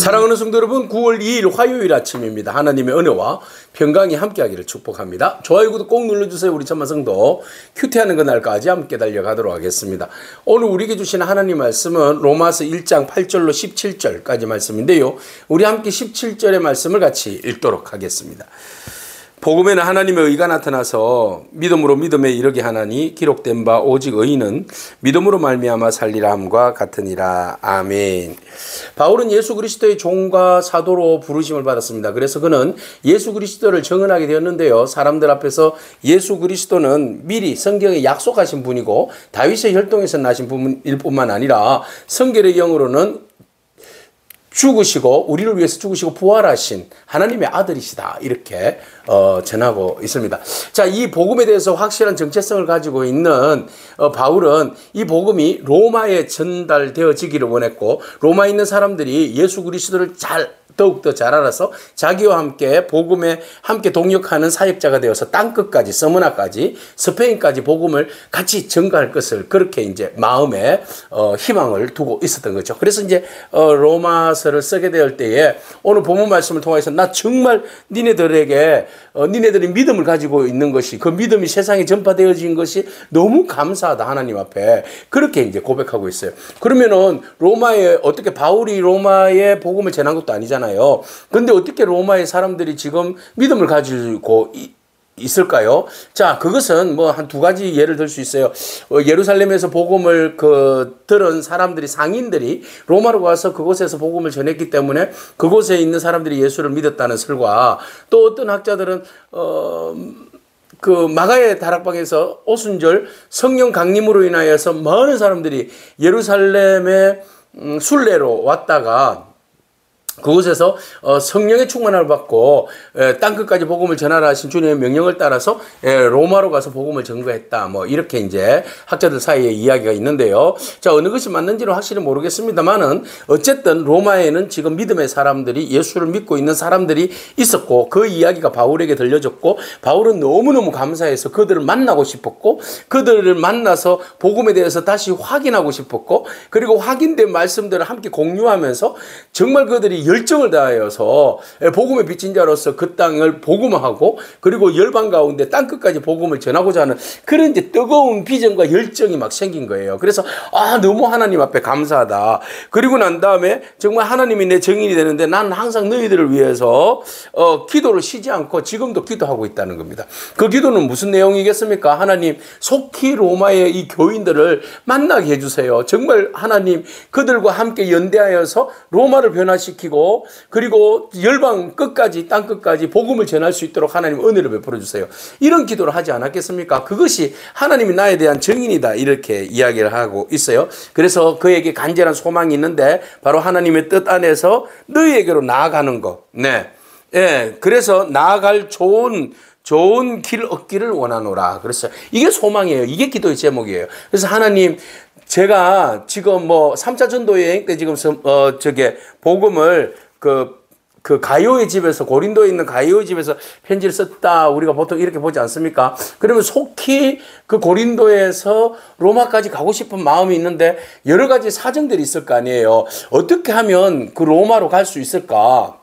사랑하는 성도 여러분, 9월 2일 화요일 아침입니다. 하나님의 은혜와 평강이 함께하기를 축복합니다. 좋아요, 구독 꼭 눌러주세요. 우리 천만 성도 큐티하는 그날까지 함께 달려가도록 하겠습니다. 오늘 우리에게 주신 하나님 말씀은 로마서 1장 8절로 17절까지 말씀인데요. 우리 함께 17절의 말씀을 같이 읽도록 하겠습니다. 복음에는 하나님의 의가 나타나서 믿음으로 믿음에 이르게 하나니 기록된 바 오직 의인은 믿음으로 말미암아 살리라 함과 같으니라. 아멘. 바울은 예수 그리스도의 종과 사도로 부르심을 받았습니다. 그래서 그는 예수 그리스도를 증언하게 되었는데요. 사람들 앞에서 예수 그리스도는 미리 성경에 약속하신 분이고 다윗의 혈통에서 나신 분일 뿐만 아니라 성결의 영으로는 죽으시고 우리를 위해서 죽으시고 부활하신 하나님의 아들이시다, 이렇게 전하고 있습니다. 자, 이 복음에 대해서 확실한 정체성을 가지고 있는 바울은 이 복음이 로마에 전달되어지기를 원했고, 로마에 있는 사람들이 예수 그리스도를 더욱더 잘 알아서 자기와 함께 복음에 함께 동역하는 사역자가 되어서 땅끝까지, 서머나까지, 스페인까지 복음을 같이 전가할 것을 그렇게 이제 마음에 희망을 두고 있었던 거죠. 그래서 이제 로마서를 쓰게 될 때에 오늘 본문 말씀을 통해서 나 정말 니네들에게 니네들이 믿음을 가지고 있는 것이, 그 믿음이 세상에 전파되어진 것이 너무 감사하다, 하나님 앞에. 그렇게 이제 고백하고 있어요. 그러면은 로마에 어떻게 바울이 로마에 복음을 전한 것도 아니잖아요. 근데 어떻게 로마의 사람들이 지금 믿음을 가지고 있을까요? 자, 그것은 뭐 한 두 가지 예를 들 수 있어요. 예루살렘에서 복음을 들은 사람들이, 상인들이 로마로 가서 그곳에서 복음을 전했기 때문에 그곳에 있는 사람들이 예수를 믿었다는 설과, 또 어떤 학자들은 그 마가의 다락방에서 오순절 성령 강림으로 인하여서 많은 사람들이 예루살렘의 순례로 왔다가 그곳에서 성령의 충만함을 받고 땅끝까지 복음을 전하라 하신 주님의 명령을 따라서 로마로 가서 복음을 전거했다, 뭐 이렇게 이제 학자들 사이에 이야기가 있는데요. 자, 어느 것이 맞는지는 확실히 모르겠습니다만은 어쨌든 로마에는 지금 믿음의 사람들이, 예수를 믿고 있는 사람들이 있었고, 그 이야기가 바울에게 들려졌고, 바울은 너무너무 감사해서 그들을 만나고 싶었고, 그들을 만나서 복음에 대해서 다시 확인하고 싶었고, 그리고 확인된 말씀들을 함께 공유하면서 정말 그들이 열정을 다하여서 복음의 빚진 자로서 그 땅을 복음화하고, 그리고 열방 가운데 땅끝까지 복음을 전하고자 하는 그런 이제 뜨거운 비전과 열정이 막 생긴 거예요. 그래서 너무 하나님 앞에 감사하다. 그리고 난 다음에 정말 하나님이 내 증인이 되는데 나는 항상 너희들을 위해서 기도를 쉬지 않고 지금도 기도하고 있다는 겁니다. 그 기도는 무슨 내용이겠습니까? 하나님, 속히 로마의 이 교인들을 만나게 해주세요. 정말 하나님, 그들과 함께 연대하여서 로마를 변화시키고, 그리고 열방 끝까지, 땅 끝까지 복음을 전할 수 있도록 하나님 은혜를 베풀어 주세요. 이런 기도를 하지 않았겠습니까? 그것이 하나님이 나에 대한 증인이다, 이렇게 이야기를 하고 있어요. 그래서 그에게 간절한 소망이 있는데 바로 하나님의 뜻 안에서 너희에게로 나아가는 것. 네. 예. 그래서 나아갈 좋은 길 얻기를 원하노라. 그래서 이게 소망이에요. 이게 기도의 제목이에요. 그래서 하나님, 제가 지금 뭐 3차 전도 여행 때 지금 복음을 그 가이오의 집에서, 고린도에 있는 가이오의 집에서 편지를 썼다, 우리가 보통 이렇게 보지 않습니까? 그러면 속히 그 고린도에서 로마까지 가고 싶은 마음이 있는데 여러 가지 사정들이 있을 거 아니에요. 어떻게 하면 그 로마로 갈 수 있을까?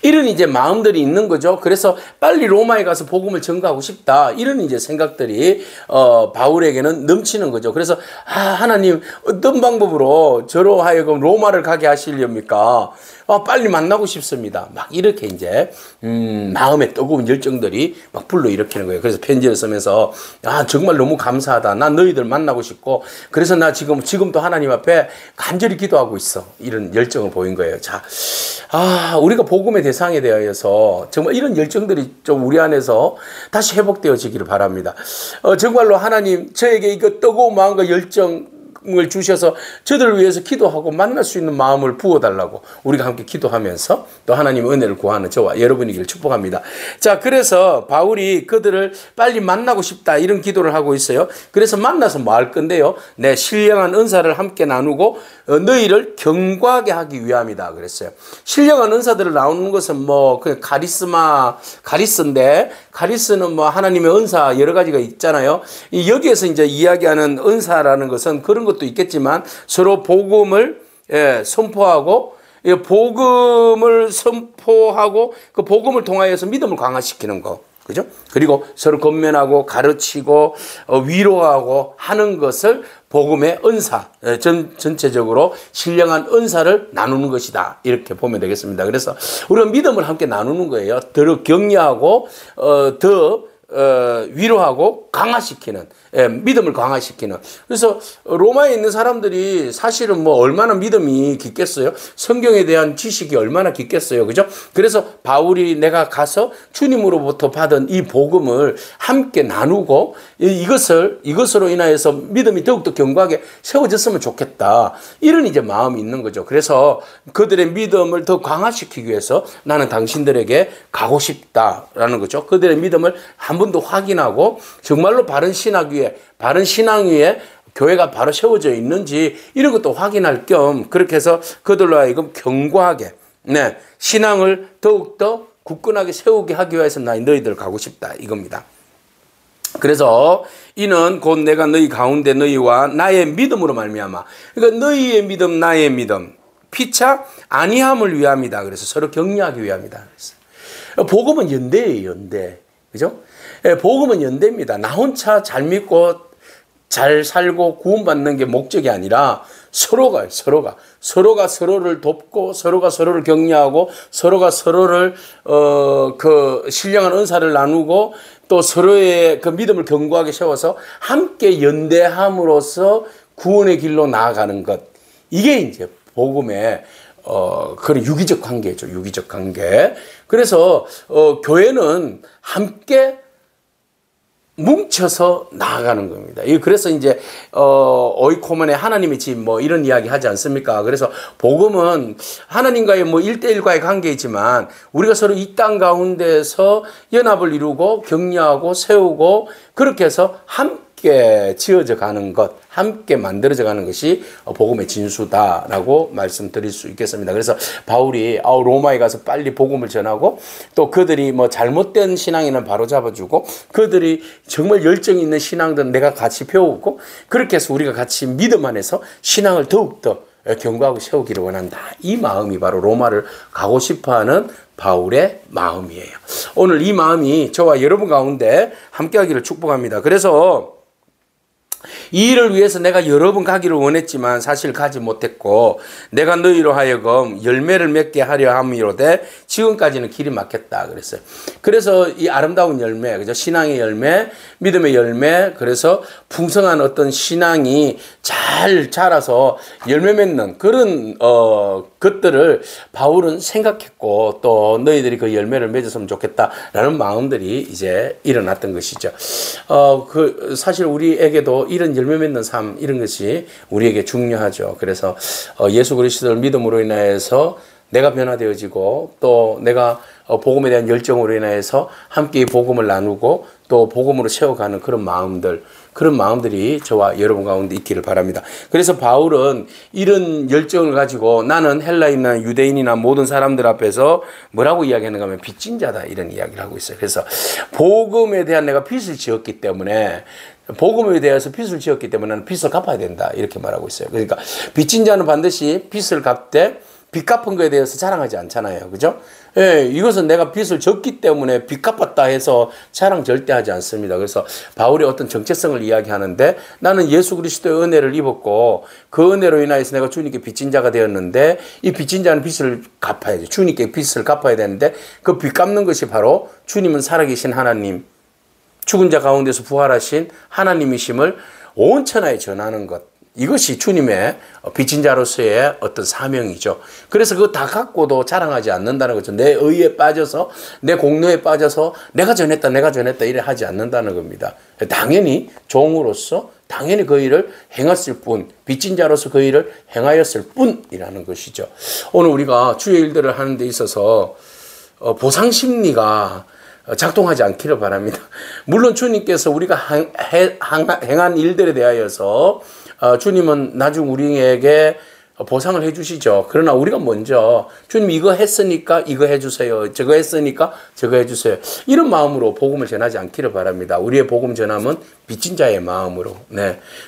이런 이제 마음들이 있는 거죠. 그래서 빨리 로마에 가서 복음을 전가하고 싶다, 이런 이제 생각들이 바울에게는 넘치는 거죠. 그래서 하나님, 어떤 방법으로 저로 하여금 로마를 가게 하시렵니까? 빨리 만나고 싶습니다. 막 이렇게 이제 마음의 뜨거운 열정들이 막 불러일으키는 거예요. 그래서 편지를 쓰면서 정말 너무 감사하다. 난 너희들 만나고 싶고, 그래서 나 지금도 하나님 앞에 간절히 기도하고 있어. 이런 열정을 보인 거예요. 자, 우리가 복음의 대상에 대하여서 정말 이런 열정들이 좀 우리 안에서 다시 회복되어지기를 바랍니다. 정말로 하나님, 저에게 이거 뜨거운 마음과 열정을 주셔서 저들을 위해서 기도하고 만날 수 있는 마음을 부어달라고 우리가 함께 기도하면서 또 하나님의 은혜를 구하는 저와 여러분이기를 축복합니다. 자, 그래서 바울이 그들을 빨리 만나고 싶다, 이런 기도를 하고 있어요. 그래서 만나서 뭐 할 건데요? 네, 신령한 은사를 함께 나누고 너희를 경고하게 하기 위함이다 그랬어요. 신령한 은사들을 나오는 것은 뭐 그냥 가리스인데, 가리스는 뭐 하나님의 은사 여러 가지가 있잖아요. 여기에서 이제 이야기하는 은사라는 것은 그런 것도 있겠지만 서로 복음을 선포하고 이 복음을 선포하고 그 복음을 통하여서 믿음을 강화시키는 거. 그죠? 그리고 서로 권면하고 가르치고 위로하고 하는 것을 복음의 은사, 전체적으로 신령한 은사를 나누는 것이다. 이렇게 보면 되겠습니다. 그래서 우리가 믿음을 함께 나누는 거예요. 더 격려하고 더 위로하고 강화시키는, 믿음을 강화시키는. 그래서 로마에 있는 사람들이 사실은 뭐 얼마나 믿음이 깊겠어요? 성경에 대한 지식이 얼마나 깊겠어요? 그죠? 그래서 바울이 내가 가서 주님으로부터 받은 이 복음을 함께 나누고 이것으로 인하여서 믿음이 더욱더 견고하게 세워졌으면 좋겠다. 이런 이제 마음이 있는 거죠. 그래서 그들의 믿음을 더 강화시키기 위해서 나는 당신들에게 가고 싶다라는 거죠. 그들의 믿음을 한 번 더 확인하고 정말로 바른 신앙 위에 교회가 바로 세워져 있는지 이런 것도 확인할 겸 그렇게 해서 그들로 하여금 견고하게 신앙을 더욱더 굳건하게 세우게 하기 위해서 나 너희들 가고 싶다 이겁니다. 그래서 이는 곧 내가 너희 가운데 너희와 나의 믿음으로 말미암아, 그러니까 너희의 믿음 나의 믿음 피차 아니함을 위함이다. 그래서 서로 격려하기 위함이다. 그래서 복음은 연대예요. 연대. 그죠? 복음은 연대입니다. 나 혼자 잘 믿고 잘 살고 구원받는 게 목적이 아니라 서로가 서로를 돕고 서로가 서로를 격려하고 서로가 서로를 그 신령한 은사를 나누고 또 서로의 그 믿음을 견고하게 세워서 함께 연대함으로써 구원의 길로 나아가는 것. 이게 이제 복음의 그런 유기적 관계죠. 유기적 관계. 그래서 교회는 함께 뭉쳐서 나아가는 겁니다. 그래서 이제 오이코먼의 하나님의 집 뭐 이런 이야기 하지 않습니까? 그래서 복음은 하나님과의 뭐 1대1과의 관계이지만 우리가 서로 이 땅 가운데서 연합을 이루고 격려하고 세우고 그렇게 해서 함께 지어져 가는 것, 함께 만들어져 가는 것이 복음의 진수다라고 말씀드릴 수 있겠습니다. 그래서 바울이 로마에 가서 빨리 복음을 전하고 또 그들이 뭐 잘못된 신앙에는 바로 잡아주고 그들이 정말 열정 있는 신앙들은 내가 같이 배우고 그렇게 해서 우리가 같이 믿음 안에서 신앙을 더욱더 견고하고 세우기를 원한다. 이 마음이 바로 로마를 가고 싶어하는 바울의 마음이에요. 오늘 이 마음이 저와 여러분 가운데 함께하기를 축복합니다. 그래서 이 일을 위해서 내가 여러 번 가기를 원했지만 사실 가지 못했고 내가 너희로 하여금 열매를 맺게 하려 함이로되 지금까지는 길이 막혔다 그랬어요. 그래서 이 아름다운 열매, 그죠? 신앙의 열매, 믿음의 열매, 그래서 풍성한 어떤 신앙이 잘 자라서 열매 맺는 그런 것들을 바울은 생각했고 또 너희들이 그 열매를 맺었으면 좋겠다라는 마음들이 이제 일어났던 것이죠. 사실 우리에게도 이런 열매 맺는 삶 이런 것이 우리에게 중요하죠. 그래서 예수 그리스도를 믿음으로 인하여서 내가 변화되어지고 또 내가 복음에 대한 열정으로 인하여서 함께 복음을 나누고 또 복음으로 세워가는 그런 마음들이 저와 여러분 가운데 있기를 바랍니다. 그래서 바울은 이런 열정을 가지고 나는 헬라인이나 유대인이나 모든 사람들 앞에서 뭐라고 이야기하는가 하면 빚진 자다 이런 이야기를 하고 있어요. 그래서 복음에 대한 내가 빚을 지었기 때문에 복음에 대해서 빚을 지었기 때문에 나는 빚을 갚아야 된다 이렇게 말하고 있어요. 그러니까 빚진 자는 반드시 빚을 갚되 빚 갚은 거에 대해서 자랑하지 않잖아요. 그죠? 예, 이것은 내가 빚을 졌기 때문에 빚 갚았다 해서 자랑 절대 하지 않습니다. 그래서 바울의 어떤 정체성을 이야기하는데 나는 예수 그리스도의 은혜를 입었고 그 은혜로 인하여서 내가 주님께 빚진 자가 되었는데 이 빚진 자는 빚을 갚아야지. 주님께 빚을 갚아야 되는데 그 빚 갚는 것이 바로 주님은 살아계신 하나님, 죽은 자 가운데서 부활하신 하나님이심을 온 천하에 전하는 것. 이것이 주님의 빚진 자로서의 어떤 사명이죠. 그래서 그거 다 갖고도 자랑하지 않는다는 거죠. 내 의에 빠져서 내 공로에 빠져서 내가 전했다 이래 하지 않는다는 겁니다. 당연히 종으로서 당연히 그 일을 행했을 뿐, 빚진 자로서 그 일을 행하였을 뿐이라는 것이죠. 오늘 우리가 주의 일들을 하는 데 있어서 보상 심리가 작동하지 않기를 바랍니다. 물론 주님께서 우리가 행한 일들에 대하여서 주님은 나중 우리에게 보상을 해주시죠. 그러나 우리가 먼저 주님 이거 했으니까 이거 해주세요. 저거 했으니까 저거 해주세요. 이런 마음으로 복음을 전하지 않기를 바랍니다. 우리의 복음 전함은 빚진 자의 마음으로,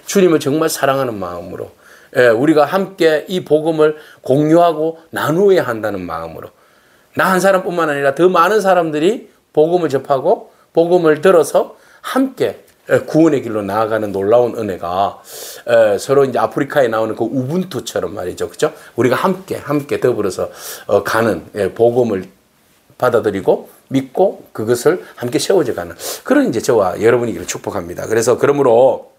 주님을 정말 사랑하는 마음으로, 우리가 함께 이 복음을 공유하고 나누어야 한다는 마음으로 나 한 사람뿐만 아니라 더 많은 사람들이 복음을 접하고 복음을 들어서 함께 구원의 길로 나아가는 놀라운 은혜가 서로 이제 아프리카에 나오는 그 우분투처럼 말이죠. 그죠? 우리가 함께 더불어서 가는 복음을 받아들이고 믿고 그것을 함께 세워져 가는 그런 이제 저와 여러분이기를 축복합니다. 그래서 그러므로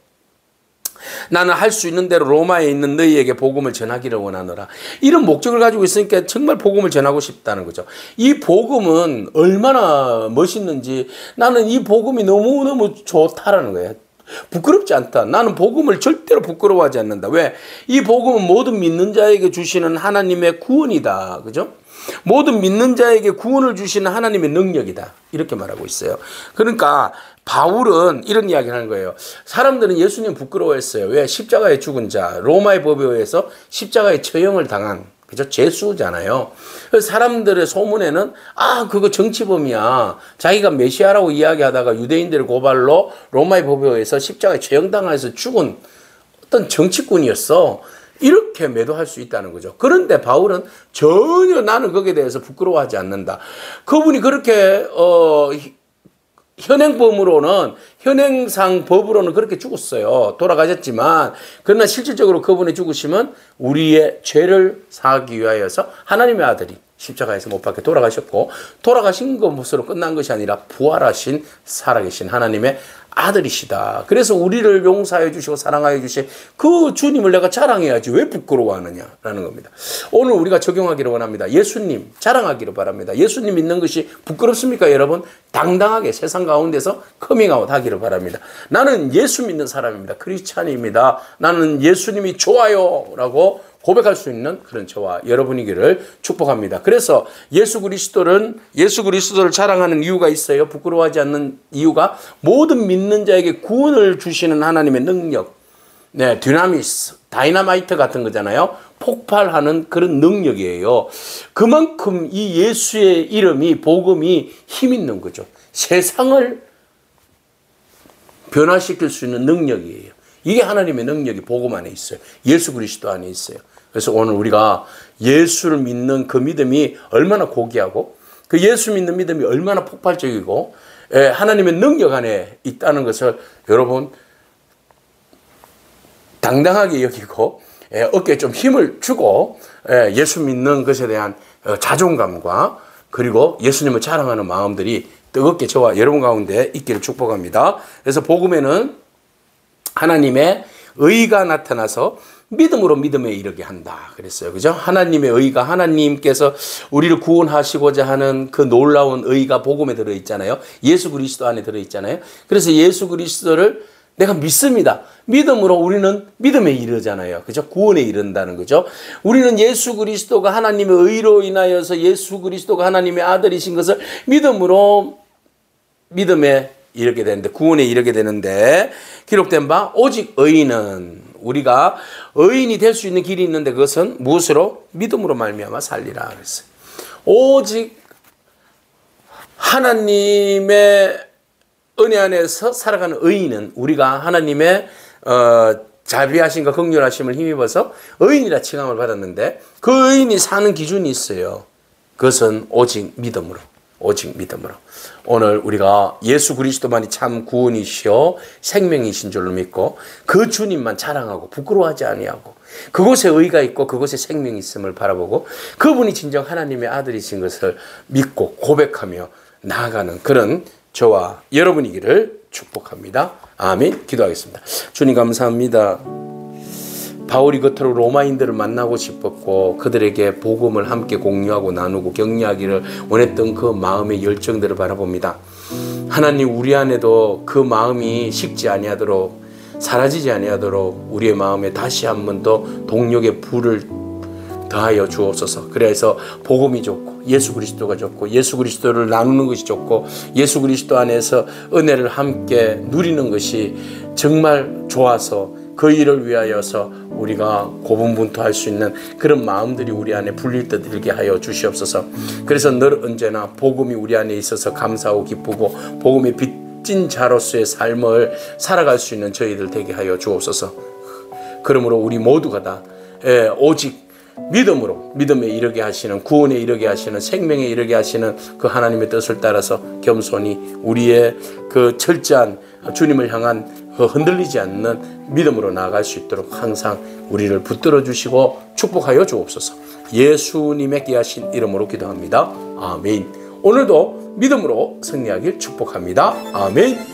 나는 할 수 있는 대로 로마에 있는 너희에게 복음을 전하기를 원하노라. 이런 목적을 가지고 있으니까 정말 복음을 전하고 싶다는 거죠. 이 복음은 얼마나 멋있는지 나는 이 복음이 너무너무 좋다라는 거예요. 부끄럽지 않다. 나는 복음을 절대로 부끄러워하지 않는다. 왜? 이 복음은 모든 믿는 자에게 주시는 하나님의 구원이다. 그죠? 모든 믿는 자에게 구원을 주시는 하나님의 능력이다. 이렇게 말하고 있어요. 그러니까 바울은 이런 이야기를 하는 거예요. 사람들은 예수님 부끄러워했어요. 왜? 십자가에 죽은 자, 로마의 법에 의해서 십자가에 처형을 당한 그죠? 죄수잖아요. 그래서 사람들의 소문에는 그거 정치범이야. 자기가 메시아라고 이야기하다가 유대인들의 고발로 로마의 법에 의해서 십자가에 처형당해서 죽은 어떤 정치꾼이었어. 이렇게 매도할 수 있다는 거죠. 그런데 바울은 전혀 나는 거기에 대해서 부끄러워하지 않는다. 그분이 그렇게 현행상 법으로는 그렇게 죽었어요. 돌아가셨지만 그러나 실질적으로 그분의 죽으심은 우리의 죄를 사하기 위하여서 하나님의 아들이 십자가에서 못 박혀 돌아가셨고 돌아가신 것으로 끝난 것이 아니라 부활하신 살아계신 하나님의 아들이시다. 그래서 우리를 용서해 주시고 사랑하여 주신 그 주님을 내가 자랑해야지 왜 부끄러워하느냐라는 겁니다. 오늘 우리가 적용하기를 원합니다. 예수님 자랑하기를 바랍니다. 예수님 믿는 것이 부끄럽습니까 여러분? 당당하게 세상 가운데서 커밍아웃 하기를 바랍니다. 나는 예수 믿는 사람입니다. 크리스찬입니다. 나는 예수님이 좋아요 라고 고백할 수 있는 그런 저와 여러분이기를 축복합니다. 그래서 예수 그리스도를 자랑하는 이유가 있어요. 부끄러워하지 않는 이유가 모든 믿는 자에게 구원을 주시는 하나님의 능력, 디나미스, 다이너마이트 같은 거잖아요. 폭발하는 그런 능력이에요. 그만큼 이 예수의 이름이 복음이 힘 있는 거죠. 세상을 변화시킬 수 있는 능력이에요. 이게 하나님의 능력이 복음 안에 있어요. 예수 그리스도 안에 있어요. 그래서 오늘 우리가 예수를 믿는 그 믿음이 얼마나 고귀하고 그 예수 믿는 믿음이 얼마나 폭발적이고 하나님의 능력 안에 있다는 것을 여러분 당당하게 여기고 어깨에 좀 힘을 주고 예수 믿는 것에 대한 자존감과 그리고 예수님을 자랑하는 마음들이 뜨겁게 저와 여러분 가운데 있기를 축복합니다. 그래서 복음에는 하나님의 의가 나타나서 믿음으로 믿음에 이르게 한다 그랬어요. 그죠? 하나님의 의가 하나님께서 우리를 구원하시고자 하는 그 놀라운 의가 복음에 들어있잖아요. 예수 그리스도 안에 들어있잖아요. 그래서 예수 그리스도를 내가 믿습니다. 믿음으로 우리는 믿음에 이르잖아요. 그죠? 구원에 이른다는 거죠. 우리는 예수 그리스도가 하나님의 의로 인하여서 예수 그리스도가 하나님의 아들이신 것을 믿음으로 믿음에 이르게 되는데 구원에 이르게 되는데 기록된 바 오직 의인은 우리가 의인이 될 수 있는 길이 있는데 그것은 무엇으로? 믿음으로 말미암아 살리라 그랬어요. 오직 하나님의 은혜 안에서 살아가는 의인은 우리가 하나님의 자비하심과 긍휼하심을 힘입어서 의인이라 칭함을 받았는데 그 의인이 사는 기준이 있어요. 그것은 오직 믿음으로. 오직 믿음으로. 오늘 우리가 예수 그리스도만이 참 구원이시여 생명이신 줄로 믿고 그 주님만 자랑하고 부끄러워하지 아니하고 그곳에 의가 있고 그곳에 생명이 있음을 바라보고 그분이 진정 하나님의 아들이신 것을 믿고 고백하며 나아가는 그런 저와 여러분이기를 축복합니다. 아멘. 기도하겠습니다. 주님 감사합니다. 바울이 겉으로 로마인들을 만나고 싶었고 그들에게 복음을 함께 공유하고 나누고 격려하기를 원했던 그 마음의 열정들을 바라봅니다. 하나님 우리 안에도 그 마음이 식지 아니하도록 사라지지 아니하도록 우리의 마음에 다시 한 번 더 동력의 불을 더하여 주옵소서. 그래서 복음이 좋고 예수 그리스도가 좋고 예수 그리스도를 나누는 것이 좋고 예수 그리스도 안에서 은혜를 함께 누리는 것이 정말 좋아서 그 일을 위하여서 우리가 고분분투할 수 있는 그런 마음들이 우리 안에 불릴 때 들게 하여 주시옵소서. 그래서 늘 언제나 복음이 우리 안에 있어서 감사하고 기쁘고 복음의 빚진 자로서의 삶을 살아갈 수 있는 저희들 되게 하여 주옵소서. 그러므로 우리 모두가 다 오직 믿음으로 믿음에 이르게 하시는, 구원에 이르게 하시는, 생명에 이르게 하시는 그 하나님의 뜻을 따라서 겸손히 우리의 그 철저한 주님을 향한 그 흔들리지 않는 믿음으로 나아갈 수 있도록 항상 우리를 붙들어 주시고 축복하여 주옵소서. 예수님의 귀하신 이름으로 기도합니다. 아멘. 오늘도 믿음으로 승리하길 축복합니다. 아멘.